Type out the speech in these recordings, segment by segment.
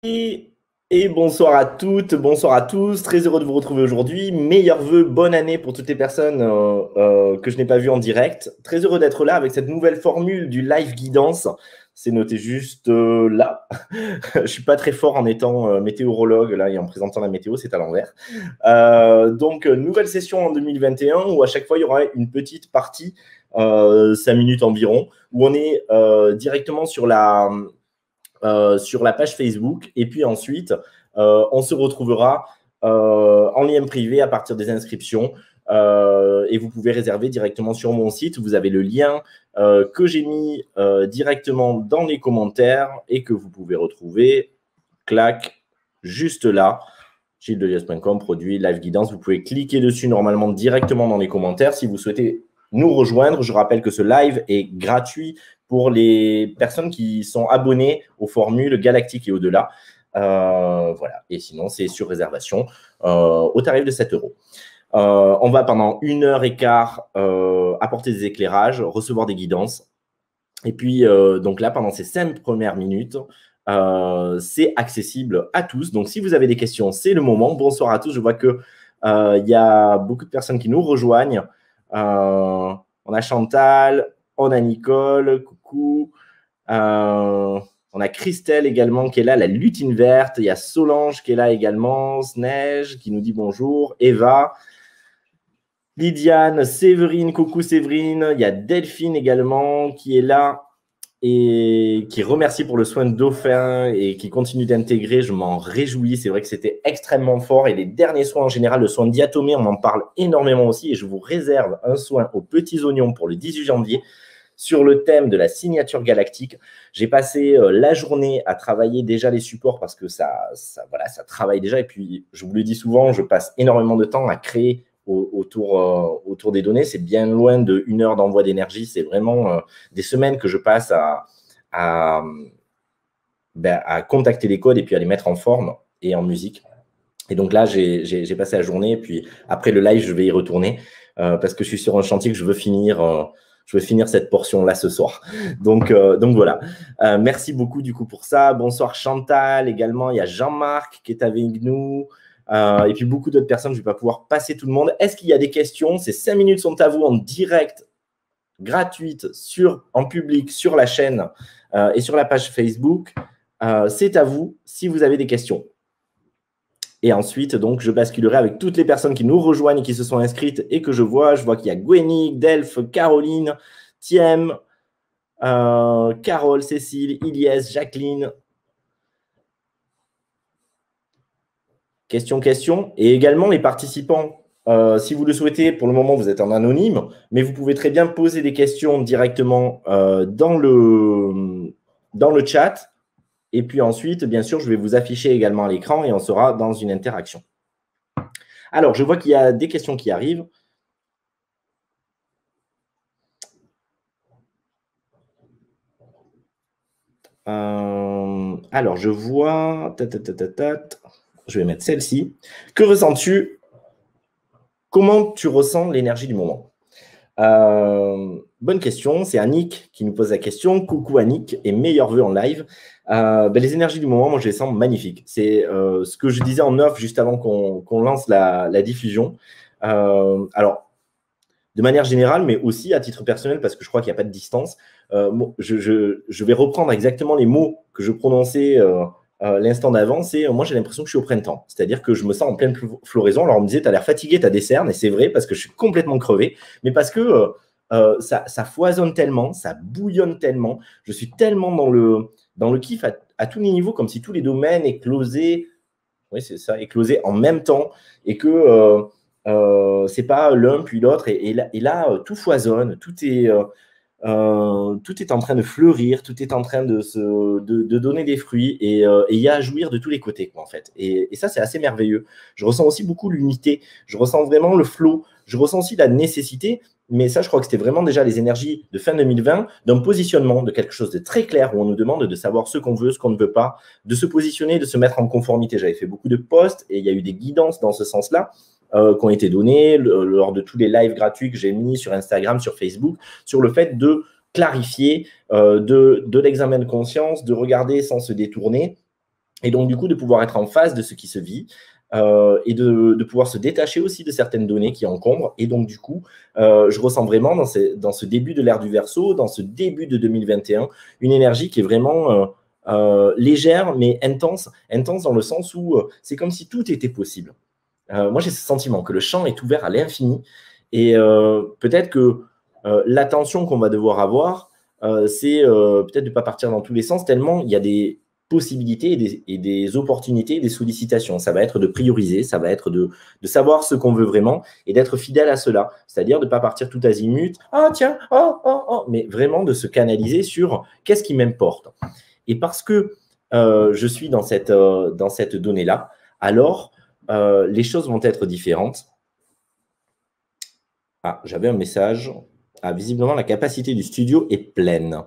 Et bonsoir à toutes, bonsoir à tous. Très heureux de vous retrouver aujourd'hui. Meilleurs vœux, bonne année pour toutes les personnes que je n'ai pas vues en direct. Très heureux d'être là avec cette nouvelle formule du live guidance. C'est noté juste là. Je ne suis pas très fort en étant météorologue là et en présentant la météo, c'est à l'envers. Donc, nouvelle session en 2021 où à chaque fois il y aura une petite partie, 5 minutes environ, où on est directement sur la page Facebook. Et puis ensuite, on se retrouvera en lien privé à partir des inscriptions. Et vous pouvez réserver directement sur mon site. Vous avez le lien que j'ai mis directement dans les commentaires et que vous pouvez retrouver, clac, juste là, gildelias.com, produit live guidance. Vous pouvez cliquer dessus normalement directement dans les commentaires si vous souhaitez nous rejoindre. Je rappelle que ce live est gratuit pour les personnes qui sont abonnées aux formules galactiques et au-delà. Voilà. Et sinon, c'est sur réservation au tarif de 7 €. On va pendant 1h15 apporter des éclairages, recevoir des guidances. Et puis, donc là, pendant ces 5 premières minutes, c'est accessible à tous. Donc, si vous avez des questions, c'est le moment. Bonsoir à tous. Je vois qu'il y a beaucoup de personnes qui nous rejoignent. On a Chantal, on a Nicole, coucou. On a Christelle également qui est là, la lutine verte. Il y a Solange qui est là également. Sneige qui nous dit bonjour. Eva. Lydiane, Séverine, coucou Séverine. Il y a Delphine également qui est là et qui remercie pour le soin de dauphin et qui continue d'intégrer. Je m'en réjouis. C'est vrai que c'était extrêmement fort. Et les derniers soins en général, le soin diatomée, on en parle énormément aussi. Et je vous réserve un soin aux petits oignons pour le 18 janvier sur le thème de la signature galactique. J'ai passé la journée à travailler déjà les supports parce que ça travaille déjà. Et puis, je vous le dis souvent, je passe énormément de temps à créer autour des données. C'est bien loin de 1 heure d'envoi d'énergie. C'est vraiment des semaines que je passe à contacter les codes et puis à les mettre en forme et en musique. Et donc là, j'ai passé la journée. Et puis après le live, je vais y retourner parce que je suis sur un chantier que je veux finir cette portion-là ce soir. Donc voilà. Merci beaucoup du coup pour ça. Bonsoir Chantal également. Il y a Jean-Marc qui est avec nous. Et puis beaucoup d'autres personnes. Je ne vais pas pouvoir passer tout le monde. Est-ce qu'il y a des questions? Ces 5 minutes sont à vous en direct, gratuite, en public, sur la chaîne et sur la page Facebook. C'est à vous si vous avez des questions. Et ensuite, donc, je basculerai avec toutes les personnes qui nous rejoignent et qui se sont inscrites et que je vois. Je vois qu'il y a Gwenik, Delph, Caroline, Thiem, Carole, Cécile, Iliès, Jacqueline. Question. Et également les participants. Si vous le souhaitez, pour le moment, vous êtes en anonyme, mais vous pouvez très bien poser des questions directement dans le chat. Et puis ensuite, bien sûr, je vais vous afficher également à l'écran et on sera dans une interaction. Alors, je vois qu'il y a des questions qui arrivent. Alors, je vois… Je vais mettre celle-ci. Que ressens-tu? Comment tu ressens l'énergie du moment? Bonne question. C'est Annick qui nous pose la question. Coucou Annick et meilleurs vœux en live. Les énergies du moment, moi, je les sens magnifiques. C'est ce que je disais en off juste avant qu'on lance la diffusion. Alors, de manière générale, mais aussi à titre personnel, parce que je crois qu'il n'y a pas de distance, je vais reprendre exactement les mots que je prononçais l'instant d'avant. C'est moi, j'ai l'impression que je suis au printemps. C'est-à-dire que je me sens en pleine floraison. Alors, on me disait, tu as l'air fatigué, tu as des cernes, et c'est vrai, parce que je suis complètement crevé, mais parce que ça foisonne tellement, ça bouillonne tellement. Je suis tellement dans le kiff à tous les niveaux, comme si tous les domaines éclosaient. Oui, c'est ça, éclosaient en même temps, et que c'est pas l'un puis l'autre. Et là, tout foisonne, tout est en train de fleurir, tout est en train de donner des fruits et il y a à jouir de tous les côtés, quoi, en fait. Et ça, c'est assez merveilleux. Je ressens aussi beaucoup l'unité, je ressens vraiment le flow, je ressens aussi la nécessité, mais ça, je crois que c'était vraiment déjà les énergies de fin 2020, d'un positionnement, de quelque chose de très clair où on nous demande de savoir ce qu'on veut, ce qu'on ne veut pas, de se positionner, de se mettre en conformité. J'avais fait beaucoup de posts et il y a eu des guidances dans ce sens-là. Qui ont été donnés lors de tous les lives gratuits que j'ai mis sur Instagram, sur Facebook, sur le fait de clarifier, de l'examen de conscience, de regarder sans se détourner Et donc, du coup, de pouvoir être en phase de ce qui se vit et de pouvoir se détacher aussi de certaines données qui encombrent. Et donc, du coup, je ressens vraiment dans ce début de l'ère du Verseau, dans ce début de 2021, une énergie qui est vraiment légère, mais intense. Intense dans le sens où c'est comme si tout était possible. Moi, j'ai ce sentiment que le champ est ouvert à l'infini. Et peut-être que l'attention qu'on va devoir avoir, c'est peut-être de ne pas partir dans tous les sens, tellement il y a des possibilités et des opportunités, des sollicitations. Ça va être de prioriser, ça va être de savoir ce qu'on veut vraiment et d'être fidèle à cela. C'est-à-dire de ne pas partir tout azimut, ah tiens, oh, oh, oh, mais vraiment de se canaliser sur qu'est-ce qui m'importe. Et parce que je suis dans cette donnée-là, alors les choses vont être différentes. Ah, j'avais un message. Ah, visiblement, la capacité du studio est pleine.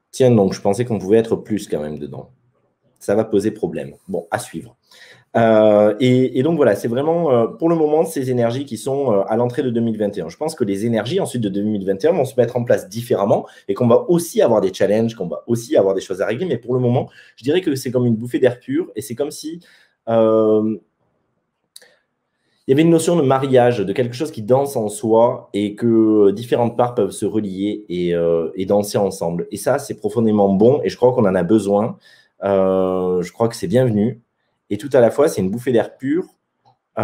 Tiens, donc, je pensais qu'on pouvait être plus quand même dedans. Ça va poser problème. Bon, à suivre. Et donc, voilà, c'est vraiment, pour le moment, ces énergies qui sont à l'entrée de 2021. Je pense que les énergies, ensuite de 2021, vont se mettre en place différemment et qu'on va aussi avoir des challenges, qu'on va aussi avoir des choses à régler. Mais pour le moment, je dirais que c'est comme une bouffée d'air pur et c'est comme si il y avait une notion de mariage, de quelque chose qui danse en soi et que différentes parts peuvent se relier et danser ensemble. Et ça, c'est profondément bon et je crois qu'on en a besoin. Je crois que c'est bienvenu. Et tout à la fois, c'est une bouffée d'air pur. C'est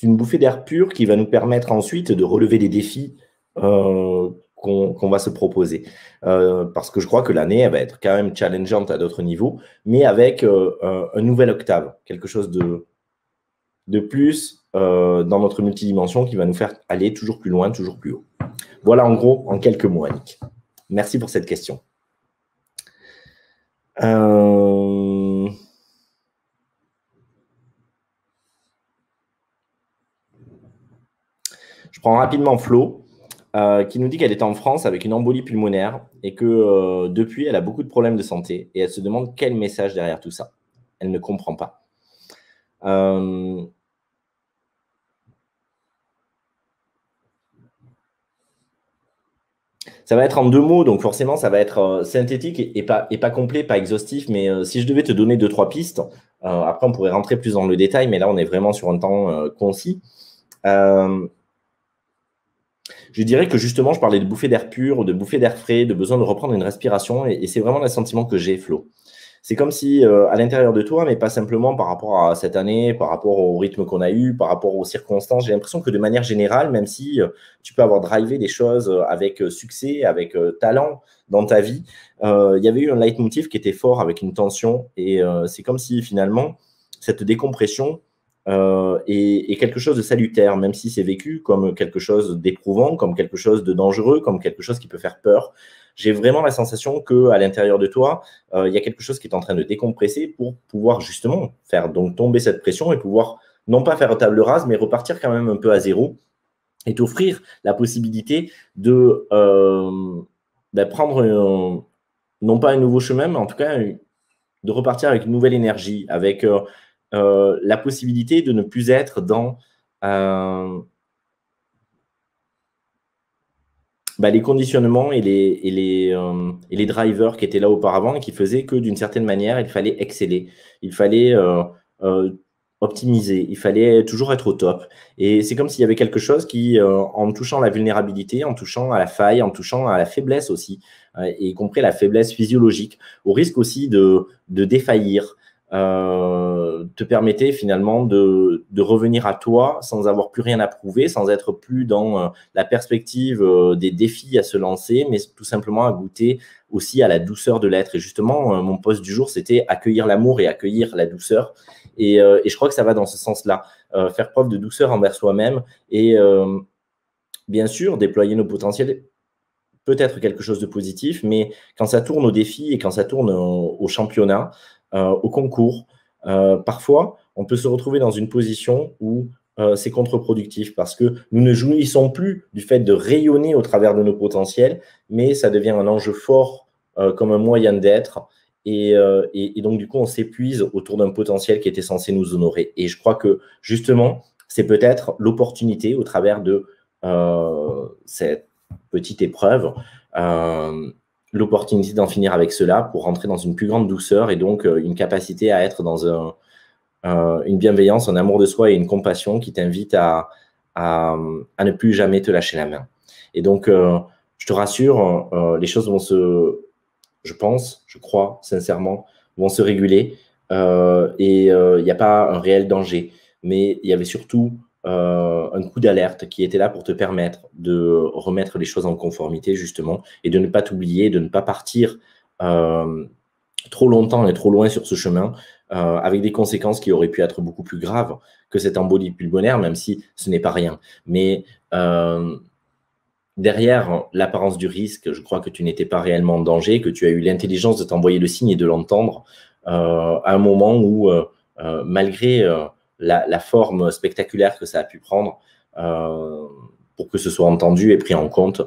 une bouffée d'air pur qui va nous permettre ensuite de relever des défis qu'on va se proposer. Parce que je crois que l'année, elle va être quand même challengeante à d'autres niveaux, mais avec un nouvel octave, quelque chose de plus dans notre multidimension qui va nous faire aller toujours plus loin, toujours plus haut. Voilà en gros, en quelques mots, Annick. Merci pour cette question. Je prends rapidement Flo, qui nous dit qu'elle est en France avec une embolie pulmonaire et que depuis, elle a beaucoup de problèmes de santé et elle se demande quel message derrière tout ça. Elle ne comprend pas. Ça va être en 2 mots, donc forcément, ça va être synthétique et pas complet, pas exhaustif. Mais si je devais te donner 2-3 pistes, après, on pourrait rentrer plus dans le détail, mais là, on est vraiment sur un temps concis. Je dirais que justement, je parlais de bouffée d'air pur, de bouffée d'air frais, de besoin de reprendre une respiration. Et c'est vraiment le sentiment que j'ai, Flo. C'est comme si à l'intérieur de toi, mais pas simplement par rapport à cette année, par rapport au rythme qu'on a eu, par rapport aux circonstances, j'ai l'impression que de manière générale, même si tu peux avoir drivé des choses avec succès, avec talent dans ta vie, il y avait eu un leitmotiv qui était fort avec une tension. Et c'est comme si finalement, cette décompression est quelque chose de salutaire, même si c'est vécu comme quelque chose d'éprouvant, comme quelque chose de dangereux, comme quelque chose qui peut faire peur. J'ai vraiment la sensation qu'à l'intérieur de toi, il y a quelque chose qui est en train de décompresser pour pouvoir justement faire donc tomber cette pression et pouvoir non pas faire table rase, mais repartir quand même un peu à zéro et t'offrir la possibilité de prendre non pas un nouveau chemin, mais en tout cas de repartir avec une nouvelle énergie, avec la possibilité de ne plus être dans les conditionnements et les drivers qui étaient là auparavant et qui faisaient que d'une certaine manière, il fallait exceller, il fallait optimiser, il fallait toujours être au top. Et c'est comme s'il y avait quelque chose qui, en touchant la vulnérabilité, en touchant à la faille, en touchant à la faiblesse aussi, y compris la faiblesse physiologique, au risque aussi de défaillir, te permettait finalement de revenir à toi sans avoir plus rien à prouver, sans être plus dans la perspective des défis à se lancer, mais tout simplement à goûter aussi à la douceur de l'être. Et justement, mon post du jour, c'était accueillir l'amour et accueillir la douceur. Et je crois que ça va dans ce sens-là, faire preuve de douceur envers soi-même et bien sûr, déployer nos potentiels peut être quelque chose de positif, mais quand ça tourne au défi et quand ça tourne au championnat, au concours, parfois, on peut se retrouver dans une position où c'est contre-productif parce que nous ne jouissons plus du fait de rayonner au travers de nos potentiels, mais ça devient un enjeu fort comme un moyen d'être. Et donc, du coup, on s'épuise autour d'un potentiel qui était censé nous honorer. Et je crois que, justement, c'est peut-être l'opportunité au travers de cette petite épreuve, l'opportunité d'en finir avec cela pour rentrer dans une plus grande douceur et donc une capacité à être dans une bienveillance, un amour de soi et une compassion qui t'invite à ne plus jamais te lâcher la main. Et donc, je te rassure, les choses vont je pense, je crois sincèrement, vont se réguler et il n'y a pas un réel danger. Mais il y avait surtout un coup d'alerte qui était là pour te permettre de remettre les choses en conformité, justement, et de ne pas t'oublier, de ne pas partir trop longtemps et trop loin sur ce chemin, avec des conséquences qui auraient pu être beaucoup plus graves que cette embolie pulmonaire, même si ce n'est pas rien. Mais derrière l'apparence du risque, je crois que tu n'étais pas réellement en danger, que tu as eu l'intelligence de t'envoyer le signe et de l'entendre à un moment où, malgré la forme spectaculaire que ça a pu prendre, pour que ce soit entendu et pris en compte,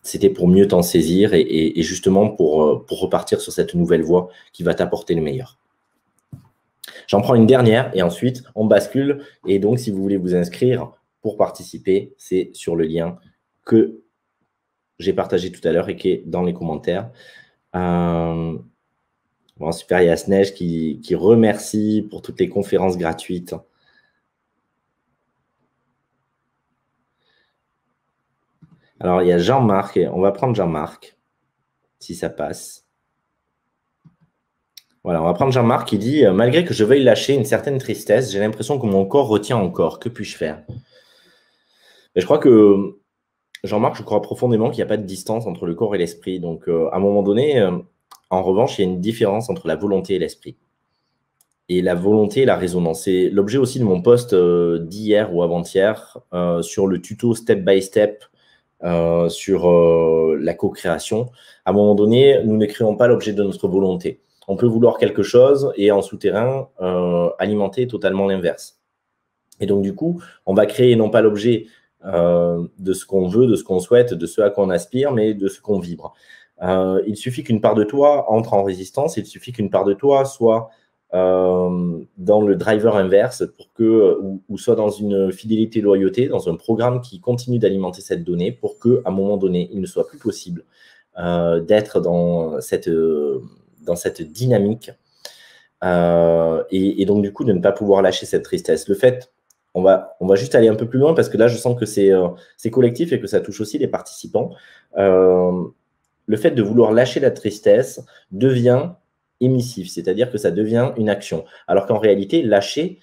c'était pour mieux t'en saisir et justement pour repartir sur cette nouvelle voie qui va t'apporter le meilleur. J'en prends une dernière et ensuite on bascule. Et donc, si vous voulez vous inscrire pour participer, c'est sur le lien que j'ai partagé tout à l'heure et qui est dans les commentaires. Bon, super, il y a Sneige qui remercie pour toutes les conférences gratuites. Alors, il y a Jean-Marc, on va prendre Jean-Marc, si ça passe. Voilà, on va prendre Jean-Marc qui dit « Malgré que je veuille lâcher une certaine tristesse, j'ai l'impression que mon corps retient encore. Que puis-je faire ?» Et je crois que, Jean-Marc, je crois profondément qu'il n'y a pas de distance entre le corps et l'esprit. Donc, à un moment donné, en revanche, il y a une différence entre la volonté et l'esprit. Et la volonté et la résonance. C'est l'objet aussi de mon post d'hier ou avant-hier sur le tuto step by step sur la co-création. À un moment donné, nous ne créons pas l'objet de notre volonté. On peut vouloir quelque chose et en souterrain, alimenter totalement l'inverse. Et donc, du coup, on va créer non pas l'objet de ce qu'on veut, de ce qu'on souhaite, de ce à quoi on aspire, mais de ce qu'on vibre. Il suffit qu'une part de toi entre en résistance, il suffit qu'une part de toi soit dans le driver inverse pour que, ou soit dans une fidélité loyauté, dans un programme qui continue d'alimenter cette donnée pour qu'à un moment donné, il ne soit plus possible d'être dans cette dynamique et donc du coup de ne pas pouvoir lâcher cette tristesse. Le fait, on va juste aller un peu plus loin parce que là je sens que c'est collectif et que ça touche aussi les participants. Le fait de vouloir lâcher la tristesse devient émissif, c'est-à-dire que ça devient une action. Alors qu'en réalité, lâcher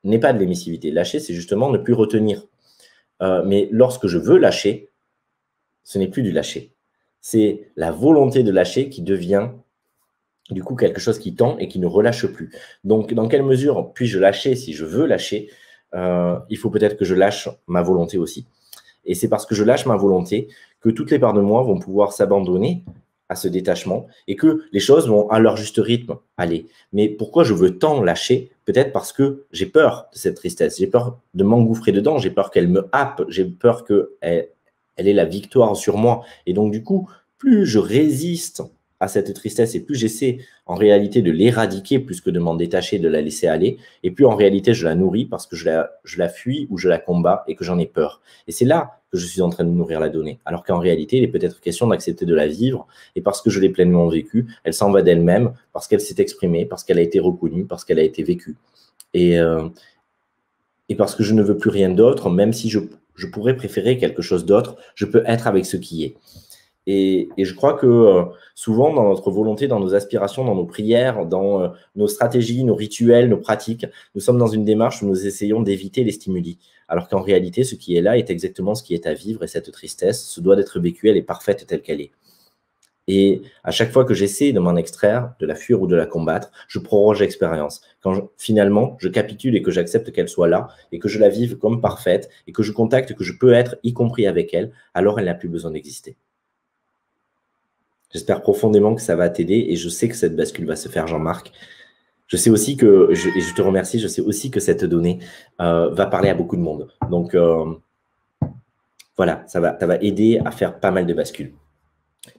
n'est pas de l'émissivité. Lâcher, c'est justement ne plus retenir. Mais lorsque je veux lâcher, ce n'est plus du lâcher. C'est la volonté de lâcher qui devient du coup quelque chose qui tend et qui ne relâche plus. Donc, dans quelle mesure puis-je lâcher si je veux lâcher? Il faut peut-être que je lâche ma volonté aussi. Et c'est parce que je lâche ma volonté que toutes les parts de moi vont pouvoir s'abandonner à ce détachement et que les choses vont à leur juste rythme aller. Mais pourquoi je veux tant lâcher? Peut-être parce que j'ai peur de cette tristesse, j'ai peur de m'engouffrer dedans, j'ai peur qu'elle me happe, j'ai peur qu'elle ait la victoire sur moi. Et donc du coup, plus je résiste à cette tristesse et plus j'essaie en réalité de l'éradiquer plus que de m'en détacher, de la laisser aller, et plus en réalité je la nourris parce que je la fuis ou je la combats et que j'en ai peur. Et c'est là que je suis en train de nourrir la donnée. Alors qu'en réalité, il est peut-être question d'accepter de la vivre et parce que je l'ai pleinement vécue, elle s'en va d'elle-même, parce qu'elle s'est exprimée, parce qu'elle a été reconnue, parce qu'elle a été vécue. Et parce que je ne veux plus rien d'autre, même si je pourrais préférer quelque chose d'autre, je peux être avec ce qui est. Et je crois que souvent, dans notre volonté, dans nos aspirations, dans nos prières, dans nos stratégies, nos rituels, nos pratiques, nous sommes dans une démarche où nous essayons d'éviter les stimuli. Alors qu'en réalité, ce qui est là est exactement ce qui est à vivre et cette tristesse se doit d'être vécue, elle est parfaite telle qu'elle est. Et à chaque fois que j'essaie de m'en extraire, de la fuir ou de la combattre, je proroge l'expérience. Quand finalement, je capitule et que j'accepte qu'elle soit là et que je la vive comme parfaite et que je contacte que je peux être, y compris avec elle, alors elle n'a plus besoin d'exister. J'espère profondément que ça va t'aider et je sais que cette bascule va se faire, Jean-Marc. Je sais aussi que, et je te remercie, je sais aussi que cette donnée va parler à beaucoup de monde. Donc, voilà, ça va aider à faire pas mal de bascules.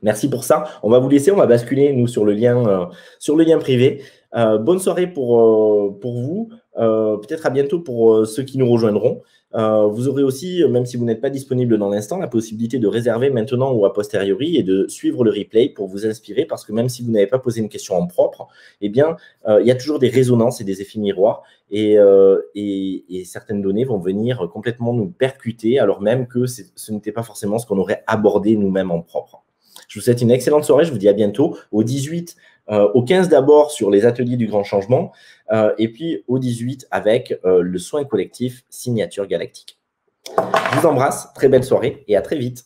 Merci pour ça. On va vous laisser, on va basculer, nous, sur le lien privé. Bonne soirée pour vous. peut-être à bientôt pour ceux qui nous rejoindront. Vous aurez aussi, même si vous n'êtes pas disponible dans l'instant, la possibilité de réserver maintenant ou a posteriori et de suivre le replay pour vous inspirer, parce que même si vous n'avez pas posé une question en propre, eh bien, il y a toujours des résonances et des effets miroirs, et certaines données vont venir complètement nous percuter, alors même que ce n'était pas forcément ce qu'on aurait abordé nous-mêmes en propre. Je vous souhaite une excellente soirée, je vous dis à bientôt, au 18, au 15 d'abord sur les ateliers du grand changement, et puis au 18 avec le soin collectif Signature Galactique. Je vous embrasse, très belle soirée et à très vite.